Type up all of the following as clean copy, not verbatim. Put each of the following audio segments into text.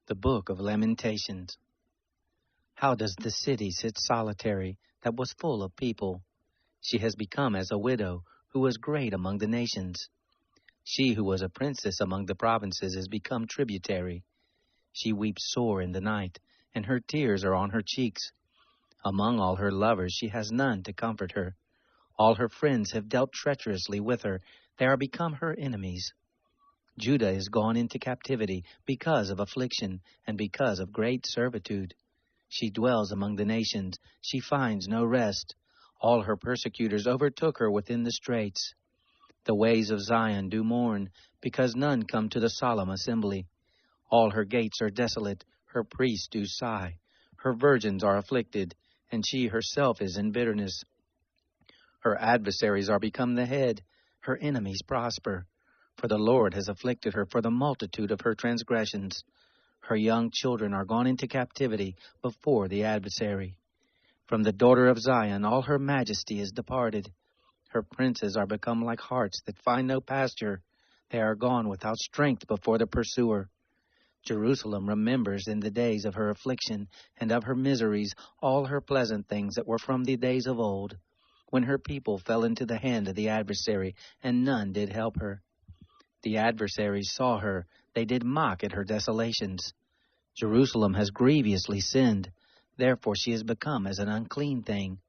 The Book of Lamentations. How does the city sit solitary that was full of people? She has become as a widow who was great among the nations. She who was a princess among the provinces is become tributary. She weeps sore in the night, and her tears are on her cheeks. Among all her lovers she has none to comfort her. All her friends have dealt treacherously with her. They are become her enemies. Judah is gone into captivity because of affliction and because of great servitude. She dwells among the nations. She finds no rest. All her persecutors overtook her within the straits. The ways of Zion do mourn, because none come to the solemn assembly. All her gates are desolate. Her priests do sigh. Her virgins are afflicted, and she herself is in bitterness. Her adversaries are become the head. Her enemies prosper. For the Lord has afflicted her for the multitude of her transgressions. Her young children are gone into captivity before the adversary. From the daughter of Zion all her majesty is departed. Her princes are become like harts that find no pasture. They are gone without strength before the pursuer. Jerusalem remembers in the days of her affliction and of her miseries all her pleasant things that were from the days of old, when her people fell into the hand of the adversary, and none did help her. The adversaries saw her, they did mock at her desolations. Jerusalem has grievously sinned, therefore she has become as an unclean thing.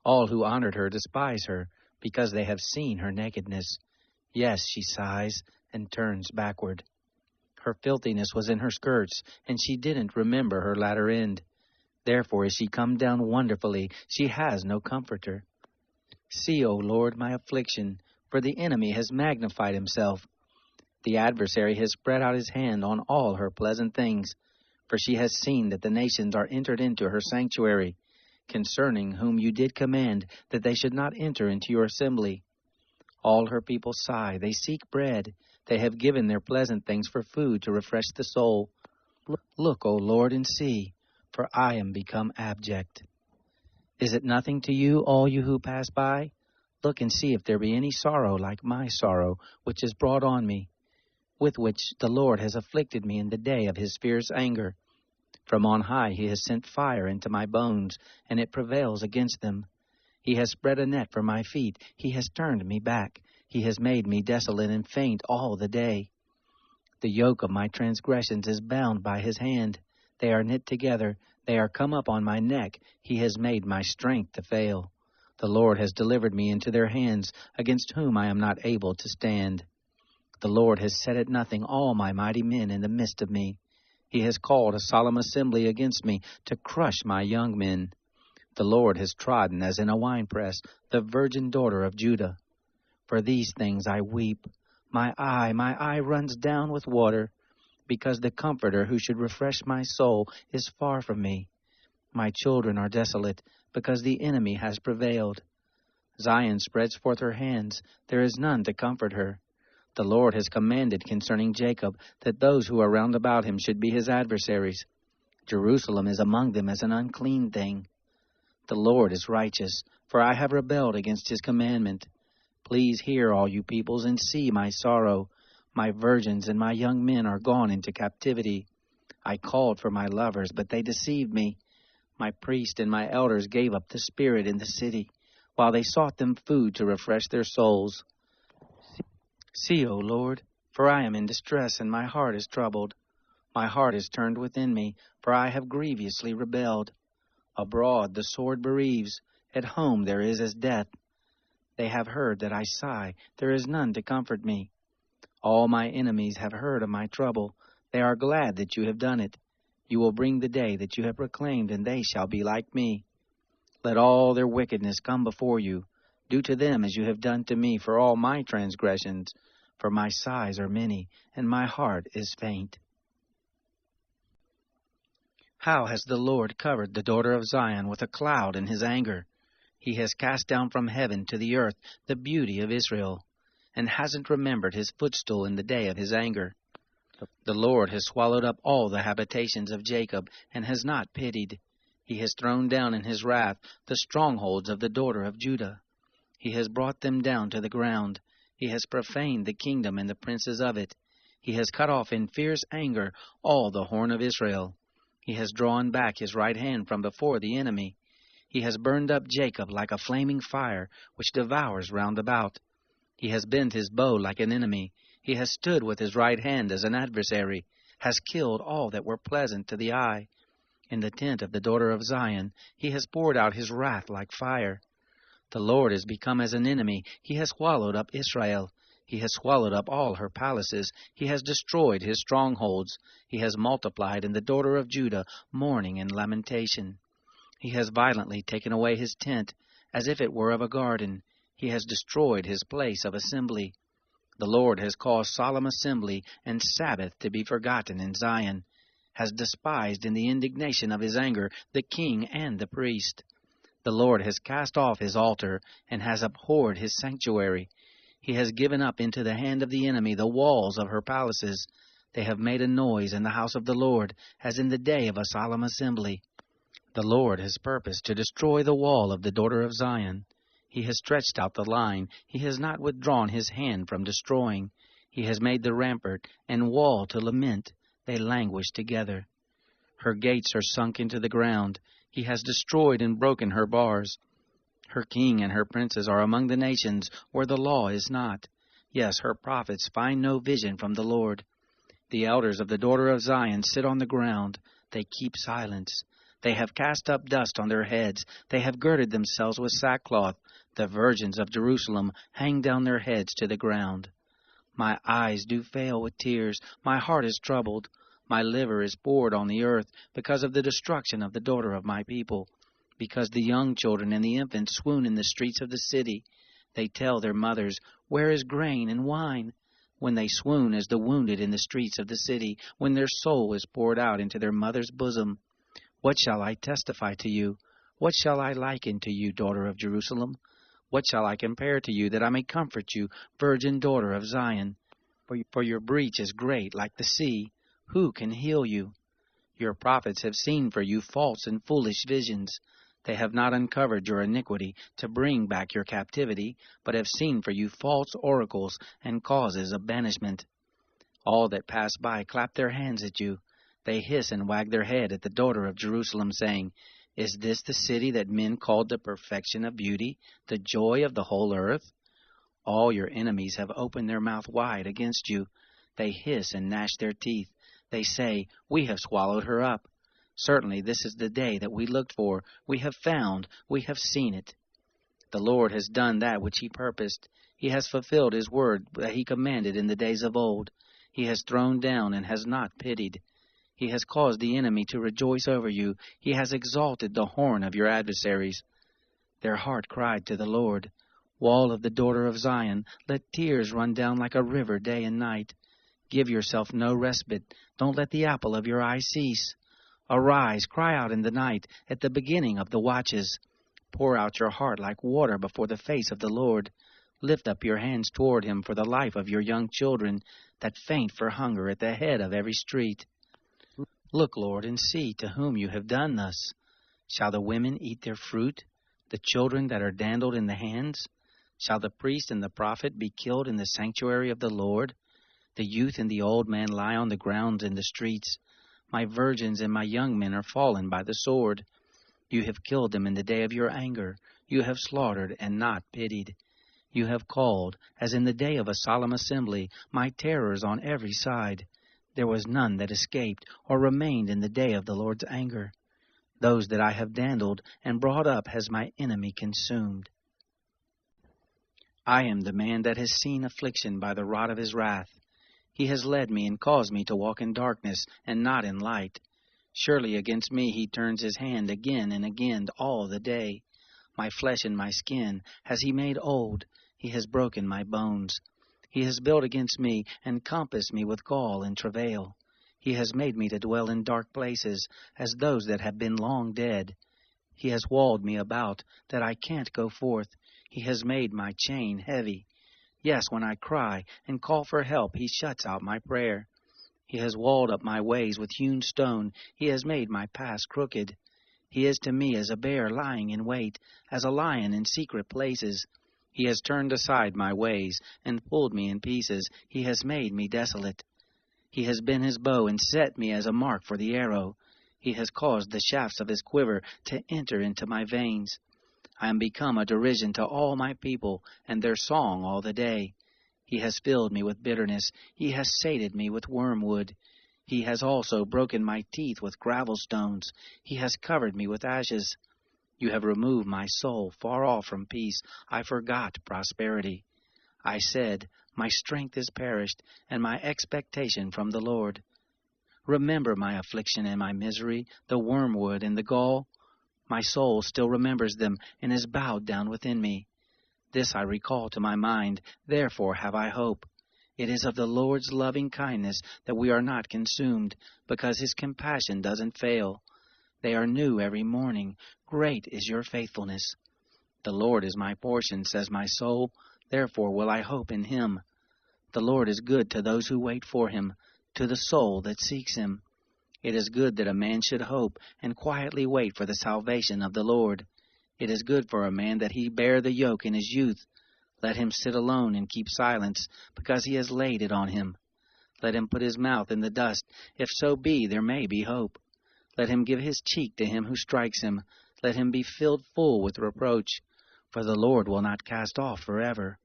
All who honored her despise her, because they have seen her nakedness. Yes, she sighs and turns backward. Her filthiness was in her skirts, and she didn't remember her latter end. Therefore is she come down wonderfully, she has no comforter. See, O Lord, my affliction, for the enemy has magnified himself. The adversary has spread out his hand on all her pleasant things, for she has seen that the nations are entered into her sanctuary, concerning whom you did command that they should not enter into your assembly. All her people sigh, they seek bread, they have given their pleasant things for food to refresh the soul. Look, O Lord, and see, for I am become abject. Is it nothing to you, all you who pass by? Look and see if there be any sorrow like my sorrow, which is brought on me, with which the Lord has afflicted me in the day of his fierce anger. From on high he has sent fire into my bones, and it prevails against them. He has spread a net for my feet, he has turned me back, he has made me desolate and faint all the day. The yoke of my transgressions is bound by his hand. They are knit together, they are come up on my neck, he has made my strength to fail. The Lord has delivered me into their hands, against whom I am not able to stand. The Lord has set at nothing all my mighty men in the midst of me. He has called a solemn assembly against me to crush my young men. The Lord has trodden as in a winepress the virgin daughter of Judah. For these things I weep. My eye runs down with water, because the Comforter who should refresh my soul is far from me. My children are desolate, because the enemy has prevailed. Zion spreads forth her hands, there is none to comfort her. The Lord has commanded concerning Jacob that those who are round about him should be his adversaries. Jerusalem is among them as an unclean thing. The Lord is righteous, for I have rebelled against his commandment. Please hear, all you peoples, and see my sorrow. My virgins and my young men are gone into captivity. I called for my lovers, but they deceived me. My priests and my elders gave up the spirit in the city, while they sought them food to refresh their souls. See, O Lord, for I am in distress, and my heart is troubled. My heart is turned within me, for I have grievously rebelled. Abroad the sword bereaves, at home there is as death. They have heard that I sigh, there is none to comfort me. All my enemies have heard of my trouble, they are glad that you have done it. You will bring the day that you have proclaimed, and they shall be like me. Let all their wickedness come before you. Do to them as you have done to me for all my transgressions, for my sighs are many, and my heart is faint. How has the Lord covered the daughter of Zion with a cloud in his anger? He has cast down from heaven to the earth the beauty of Israel, and hasn't remembered his footstool in the day of his anger. The Lord has swallowed up all the habitations of Jacob, and has not pitied. He has thrown down in his wrath the strongholds of the daughter of Judah. He has brought them down to the ground. He has profaned the kingdom and the princes of it. He has cut off in fierce anger all the horn of Israel. He has drawn back his right hand from before the enemy. He has burned up Jacob like a flaming fire, which devours round about. He has bent his bow like an enemy. He has stood with his right hand as an adversary, has killed all that were pleasant to the eye. In the tent of the daughter of Zion he has poured out his wrath like fire. The Lord is become as an enemy. He has swallowed up Israel. He has swallowed up all her palaces. He has destroyed his strongholds. He has multiplied in the daughter of Judah mourning and lamentation. He has violently taken away his tent, as if it were of a garden. He has destroyed his place of assembly. The Lord has caused solemn assembly and Sabbath to be forgotten in Zion, has despised in the indignation of his anger the king and the priest. The Lord has cast off his altar and has abhorred his sanctuary. He has given up into the hand of the enemy the walls of her palaces. They have made a noise in the house of the Lord, as in the day of a solemn assembly. The Lord has purposed to destroy the wall of the daughter of Zion. He has stretched out the line. He has not withdrawn his hand from destroying. He has made the rampart and wall to lament. They languish together. Her gates are sunk into the ground. He has destroyed and broken her bars. Her king and her princes are among the nations where the law is not. Yes, her prophets find no vision from the Lord. The elders of the daughter of Zion sit on the ground. They keep silence. They have cast up dust on their heads. They have girded themselves with sackcloth. The virgins of Jerusalem hang down their heads to the ground. My eyes do fail with tears. My heart is troubled. My liver is poured on the earth because of the destruction of the daughter of my people, because the young children and the infants swoon in the streets of the city. They tell their mothers, "Where is grain and wine?" When they swoon as the wounded in the streets of the city, when their soul is poured out into their mother's bosom. What shall I testify to you? What shall I liken to you, daughter of Jerusalem? What shall I compare to you, that I may comfort you, virgin daughter of Zion? For your breach is great like the sea. Who can heal you? Your prophets have seen for you false and foolish visions. They have not uncovered your iniquity to bring back your captivity, but have seen for you false oracles and causes of banishment. All that pass by clap their hands at you. They hiss and wag their head at the daughter of Jerusalem, saying, "Is this the city that men called the perfection of beauty, the joy of the whole earth?" All your enemies have opened their mouth wide against you. They hiss and gnash their teeth. They say, "We have swallowed her up." Certainly this is the day that we looked for. We have found, we have seen it. The Lord has done that which he purposed. He has fulfilled his word that he commanded in the days of old. He has thrown down and has not pitied. He has caused the enemy to rejoice over you. He has exalted the horn of your adversaries. Their heart cried to the Lord, "Wall of the daughter of Zion, let tears run down like a river day and night. Give yourself no respite. Don't let the apple of your eye cease. Arise, cry out in the night, at the beginning of the watches. Pour out your heart like water before the face of the Lord. Lift up your hands toward him for the life of your young children, that faint for hunger at the head of every street. Look, Lord, and see to whom you have done thus. Shall the women eat their fruit, the children that are dandled in the hands? Shall the priest and the prophet be killed in the sanctuary of the Lord? The youth and the old man lie on the ground in the streets. My virgins and my young men are fallen by the sword. You have killed them in the day of your anger. You have slaughtered and not pitied. You have called, as in the day of a solemn assembly, my terrors on every side. There was none that escaped or remained in the day of the Lord's anger. Those that I have dandled and brought up has my enemy consumed. I am the man that has seen affliction by the rod of his wrath. He has led me and caused me to walk in darkness and not in light. Surely against me he turns his hand again and again all the day. My flesh and my skin has he made old. He has broken my bones. He has built against me and compassed me with gall and travail. He has made me to dwell in dark places, as those that have been long dead. He has walled me about, that I can't go forth. He has made my chain heavy. Yes, when I cry and call for help, he shuts out my prayer. He has walled up my ways with hewn stone. He has made my paths crooked. He is to me as a bear lying in wait, as a lion in secret places. He has turned aside my ways and pulled me in pieces. He has made me desolate. He has bent his bow and set me as a mark for the arrow. He has caused the shafts of his quiver to enter into my veins. I am become a derision to all my people, and their song all the day. He has filled me with bitterness. He has sated me with wormwood. He has also broken my teeth with gravel stones. He has covered me with ashes. You have removed my soul far off from peace. I forgot prosperity. I said, my strength is perished, and my expectation from the Lord. Remember my affliction and my misery, the wormwood and the gall. My soul still remembers them, and is bowed down within me. This I recall to my mind, therefore have I hope. It is of the Lord's loving kindness that we are not consumed, because his compassion doesn't fail. They are new every morning. Great is your faithfulness. The Lord is my portion, says my soul. Therefore will I hope in him. The Lord is good to those who wait for him, to the soul that seeks him. It is good that a man should hope and quietly wait for the salvation of the Lord. It is good for a man that he bear the yoke in his youth. Let him sit alone and keep silence, because he has laid it on him. Let him put his mouth in the dust, if so be there may be hope. Let him give his cheek to him who strikes him. Let him be filled full with reproach. For the Lord will not cast off forever.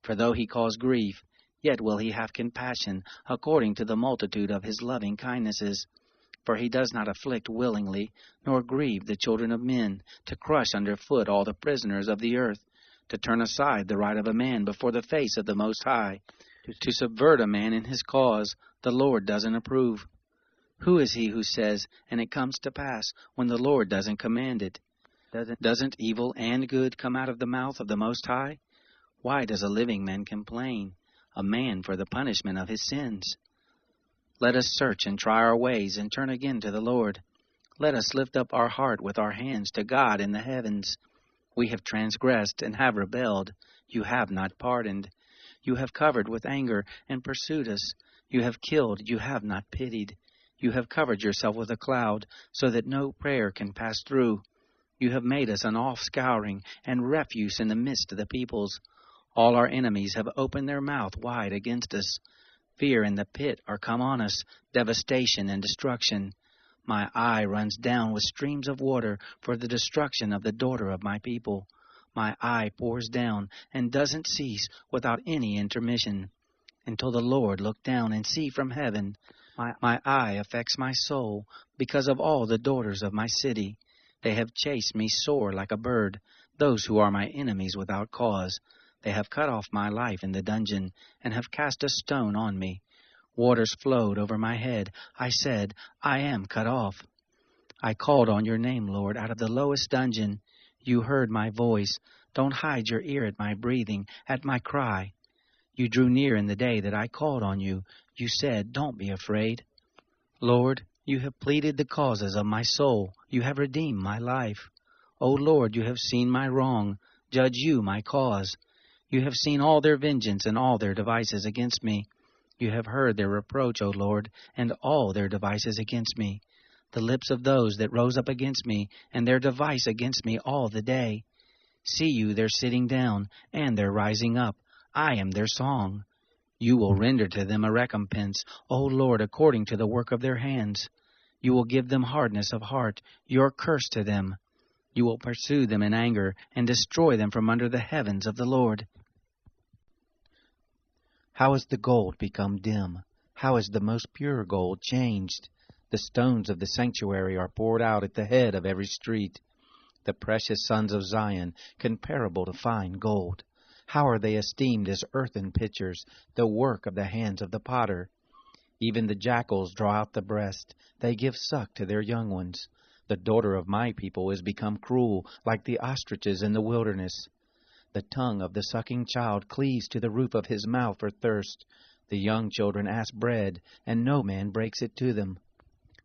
For though he cause grief, yet will he have compassion, according to the multitude of his loving kindnesses. For he does not afflict willingly, nor grieve the children of men, to crush under foot all the prisoners of the earth, to turn aside the right of a man before the face of the Most High, to subvert a man in his cause. The Lord doesn't approve. Who is he who says, and it comes to pass, when the Lord doesn't command it? Doesn't evil and good come out of the mouth of the Most High? Why does a living man complain, a man for the punishment of his sins? Let us search and try our ways, and turn again to the Lord. Let us lift up our heart with our hands to God in the heavens. We have transgressed and have rebelled. You have not pardoned. You have covered with anger and pursued us. You have killed. You have not pitied. You have covered yourself with a cloud, so that no prayer can pass through. You have made us an offscouring and refuse in the midst of the peoples. All our enemies have opened their mouth wide against us. Fear and the pit are come on us, devastation and destruction. My eye runs down with streams of water for the destruction of the daughter of my people. My eye pours down and doesn't cease without any intermission, until the Lord look down and see from heaven. My eye affects my soul because of all the daughters of my city. They have chased me sore like a bird, those who are my enemies without cause. They have cut off my life in the dungeon, and have cast a stone on me. Waters flowed over my head. I said, I am cut off. I called on your name, Lord, out of the lowest dungeon. You heard my voice. Don't hide your ear at my breathing, at my cry. You drew near in the day that I called on you. You said, don't be afraid. Lord, you have pleaded the causes of my soul. You have redeemed my life. O Lord, you have seen my wrong. Judge you my cause. You have seen all their vengeance and all their devices against me. You have heard their reproach, O Lord, and all their devices against me. The lips of those that rose up against me, and their device against me all the day. See you their sitting down, and their rising up. I am their song. You will render to them a recompense, O Lord, according to the work of their hands. You will give them hardness of heart, your curse to them. You will pursue them in anger, and destroy them from under the heavens of the Lord. How has the gold become dim? How is the most pure gold changed? The stones of the sanctuary are poured out at the head of every street. The precious sons of Zion, comparable to fine gold. How are they esteemed as earthen pitchers, the work of the hands of the potter? Even the jackals draw out the breast. They give suck to their young ones. The daughter of my people is become cruel, like the ostriches in the wilderness. The tongue of the sucking child cleaves to the roof of his mouth for thirst. The young children ask bread, and no man breaks it to them.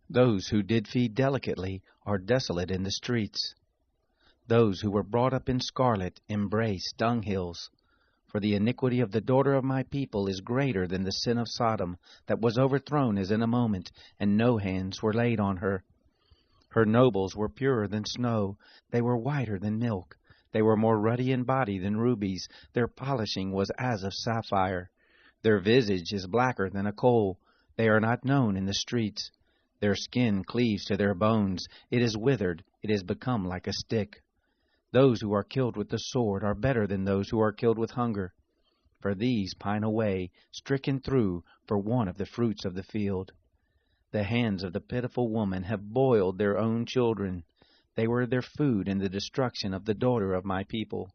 Those who did feed delicately are desolate in the streets. Those who were brought up in scarlet embrace dunghills. For the iniquity of the daughter of my people is greater than the sin of Sodom, that was overthrown as in a moment, and no hands were laid on her. Her nobles were purer than snow, they were whiter than milk. They were more ruddy in body than rubies, their polishing was as of sapphire. Their visage is blacker than a coal, They are not known in the streets. Their skin cleaves to their bones. It is withered. It is become like a stick. Those who are killed with the sword are better than those who are killed with hunger. For these pine away, stricken through for want of the fruits of the field. The hands of the pitiful woman have boiled their own children. They were their food in the destruction of the daughter of my people.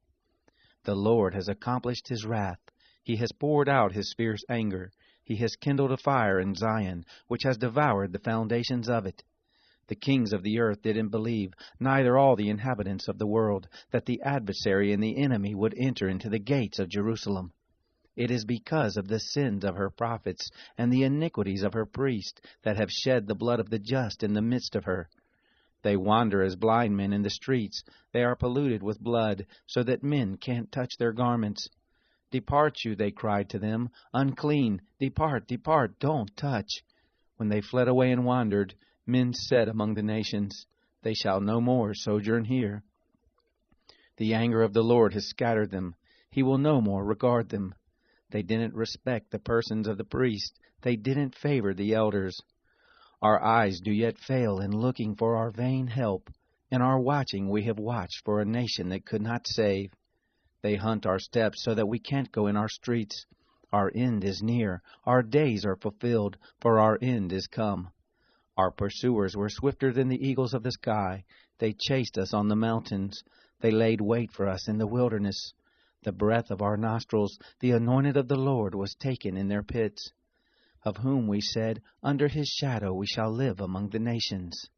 The Lord has accomplished his wrath. He has poured out his fierce anger. He has kindled a fire in Zion, which has devoured the foundations of it. The kings of the earth didn't believe, neither all the inhabitants of the world, that the adversary and the enemy would enter into the gates of Jerusalem. It is because of the sins of her prophets and the iniquities of her priests that have shed the blood of the just in the midst of her. They wander as blind men in the streets. They are polluted with blood, so that men can't touch their garments. Depart you, they cried to them, unclean, depart, depart, don't touch. When they fled away and wandered, men said among the nations, they shall no more sojourn here. The anger of the Lord has scattered them. He will no more regard them. They didn't respect the persons of the priests. They didn't favor the elders. Our eyes do yet fail in looking for our vain help. In our watching we have watched for a nation that could not save. They hunt our steps so that we can't go in our streets. Our end is near. Our days are fulfilled, for our end is come. Our pursuers were swifter than the eagles of the sky. They chased us on the mountains. They laid wait for us in the wilderness. The breath of our nostrils, the anointed of the Lord, was taken in their pits, of whom we said, under his shadow we shall live among the nations.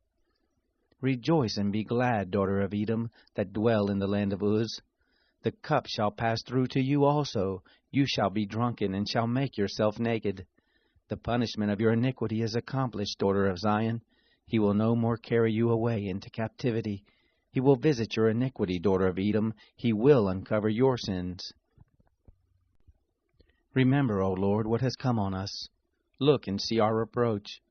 Rejoice and be glad, daughter of Edom, that dwell in the land of Uz. The cup shall pass through to you also. You shall be drunken and shall make yourself naked. The punishment of your iniquity is accomplished, daughter of Zion. He will no more carry you away into captivity. He will visit your iniquity, daughter of Edom. He will uncover your sins. Remember, O Lord, what has come on us. Look and see our reproach.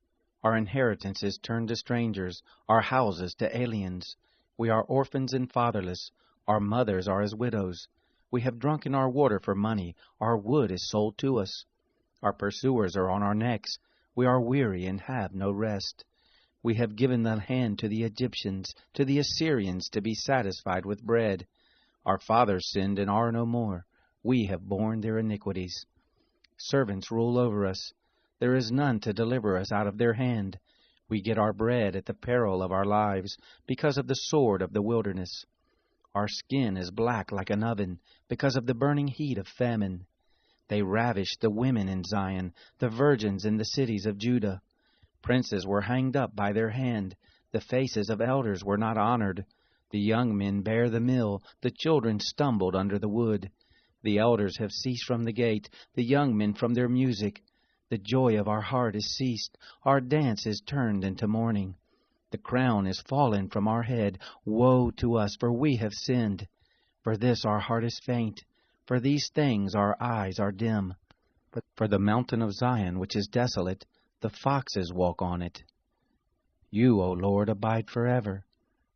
Our inheritance is turned to strangers, our houses to aliens. We are orphans and fatherless. Our mothers are as widows. We have drunken our water for money. Our wood is sold to us. Our pursuers are on our necks. We are weary and have no rest. We have given the hand to the Egyptians, to the Assyrians, to be satisfied with bread. Our fathers sinned and are no more. We have borne their iniquities. Servants rule over us. There is none to deliver us out of their hand. We get our bread at the peril of our lives, because of the sword of the wilderness. Our skin is black like an oven, because of the burning heat of famine. They ravished the women in Zion, the virgins in the cities of Judah. Princes were hanged up by their hand. The faces of elders were not honored. The young men bare the mill. The children stumbled under the wood. The elders have ceased from the gate, the young men from their music. The joy of our heart is ceased. Our dance is turned into mourning. The crown is fallen from our head. Woe to us, for we have sinned. For this our heart is faint. For these things our eyes are dim. But for the mountain of Zion, which is desolate, the foxes walk on it. You, O Lord, abide forever.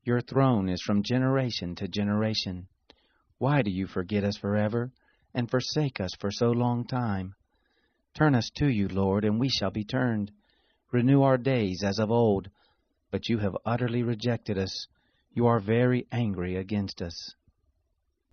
Your throne is from generation to generation. Why do you forget us forever, and forsake us for so long time? Turn us to you, Lord, and we shall be turned. Renew our days as of old. But you have utterly rejected us. You are very angry against us.